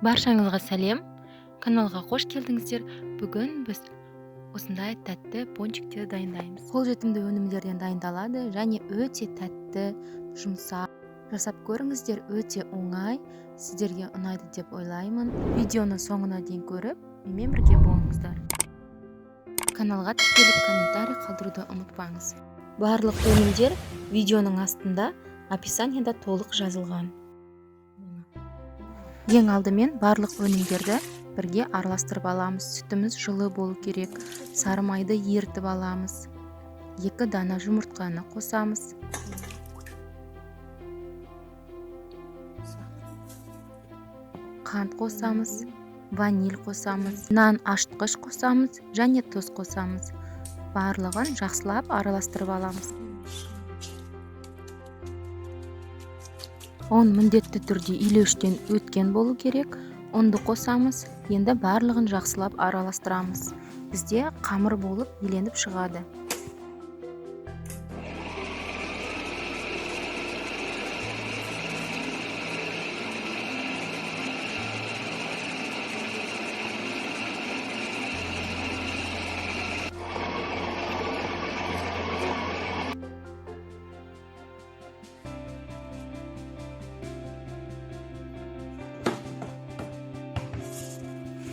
Баршаңызға сәлем, каналға қош келдіңіздер. Бүгін біз осындай тәтті пончиктерді дайындаймыз. Қолжетімді өнімдерден дайындалады және өте тәтті, жұмсақ. Жасап көріңіздер, өте оңай, сіздерге ұнайды деп ойлаймын. Видеоны соңына дейін көріп, менімен бірге болыңыздар. Каналға тіркеліп комментарий қалдыруды ұмытпаңыз. Барлық өнімдер видеоның астында описанияда толық жазылған. Ең алдымен барлық өнімдерді бірге араластырып аламыз. Сүтіміз жылы болу керек. Сары майды ертіп аламыз. 2 дана жұмыртқаны қосамыз. Қант қосамыз, ваниль қосамыз, нан ашытқыш қосамыз және тұз қосамыз. Барлығын жақсылап араластырып аламыз. Он міндетті түрде илеуіштен өткен болу керек. Ұнды қосамыз. Енді барлығын жақсылап араластырамыз. Бізде қамыр болып еленіп шығады.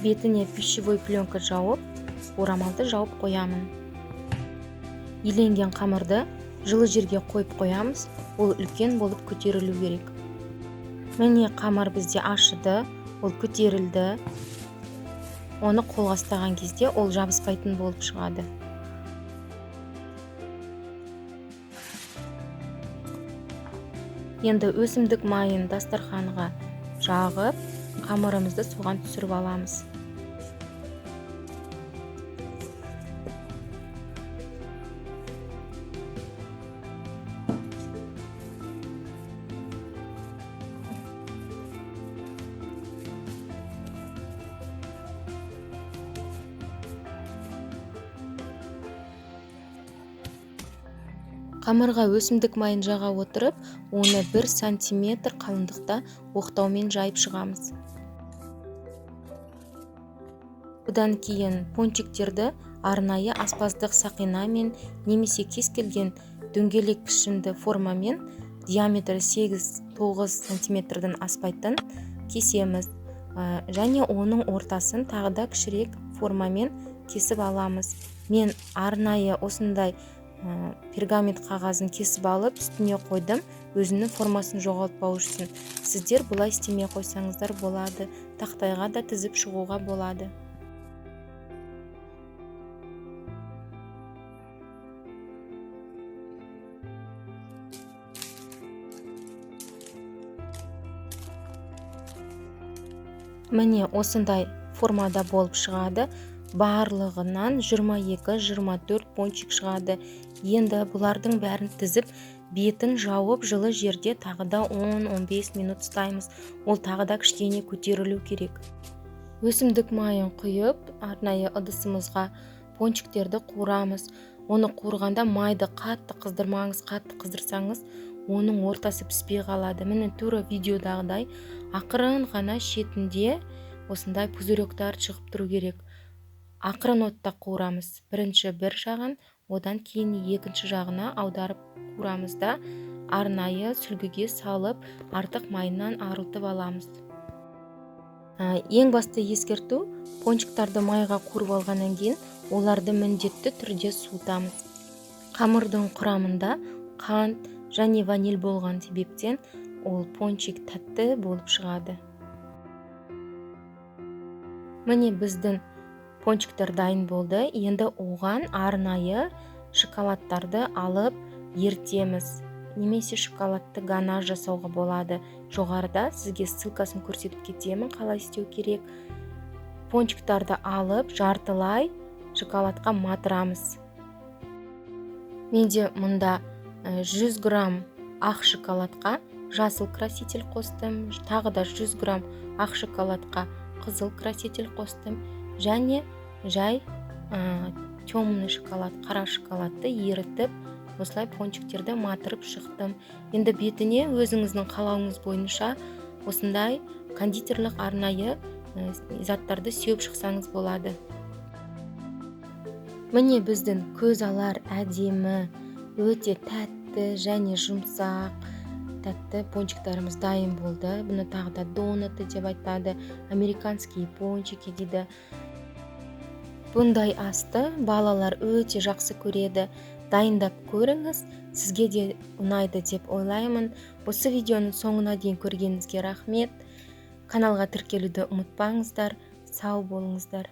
Бетіне пищевой пленка жауып, орамалды жауып қоямын. Еленген қамырды жылы жерге қойып қоямыз, ол үлкен болып көтерілу керек. Міне қамыр бізде ашыды, ол көтерілді. Оны қолға ұстаған кезде ол жабыспайтын болып шығады. Енді өсімдік майын дастарханға жағып, қамырымызды соған түсіріп аламыз. Қамырға өсімдік майын жаға отырып, оны 1 сантиметр қалыңдықта оқтаумен жайып шығамыз. Бұдан кейін пончиктерді арнайы аспаздық сақинамен немесе кез келген дөңгелек пішінді формамен диаметрі 8-9 сантиметрден аспайтын кесеміз. Және оның ортасын тағы да кішірек формамен кесіп аламыз. Мен арнайы осындай пергамент қағазын кесіп алып, үстіне қойдым, өзінің формасын жоғалтпау үшін. Сіздер бұлай істемей қойсаңыздар болады, тақтайға да тізіп шығуға болады. Міне осындай формада болып шығады. Барлығынан 22-24 пончик шығады. Енді бұлардың бәрін тізіп, бетін жауып, жылы жерде тағы да 10-15 минут ұстаймыз. Ол тағы да кішкене көтерілу керек. Өсімдік майын құйып, арнайы ыдысымызға пончиктерді қуырамыз. Оны қуырғанда майды қатты қыздырмаңыз, қатты қыздырсаңыз, оның ортасы піспей қалады. Міне тура видеодағыдай ақырын ғана шетінде осындай пузыректар шығып тұру керек. Ақырын отта қуырамыз. Бірінші бір жағын, одан кейін екінші жағына аударып қуырамыз да, арнайы сүлгіге салып, артық майынан арылтып аламыз. Ең басты ескерту, пончиктарды майға қуырып алғаннан кейін, оларды міндетті түрде суытамыз. Қамырдың құрамында қант және ваниль болған себептен, ол пончик тәтті болып шығады. Міне біздің пончиктер дайын болды. Енді оған арнайы шоколадтарды алып ертеміз. Немесе шоколадты ганаж жасауға болады. Жоғарыда сізге ссылкасын көрсетіп кетемін, қалай істеу керек. Пончиктарды алып жартылай шоколадқа матырамыз. Менде мұнда 100 грамм ақ шоколадқа жасыл краситель қостым, тағы да 100 грамм ақ шоколадқа қызыл краситель қостым, және жай темный шоколад, қара шоколадты ерітіп, осылай пончиктерді матырып шықтым. Енді бетіне өзіңіздің қалауыңыз бойынша осындай кондитерлік арнайы заттарды сеуіп шықсаңыз болады. Міне біздің көз алар әдемі, өте тәтті және жұмсақ тәтті пончиктарымыз дайын болды. Бұны тағы да донаты деп айтады, американские пончики дейді. Бұндай асты балалар өте жақсы көреді. Дайындап көріңіз, сізге де ұнайды деп ойлаймын. Осы видеоның соңына дейін көргеніңізге рахмет. Каналға тіркелуді ұмытпаңыздар. Сау болыңыздар.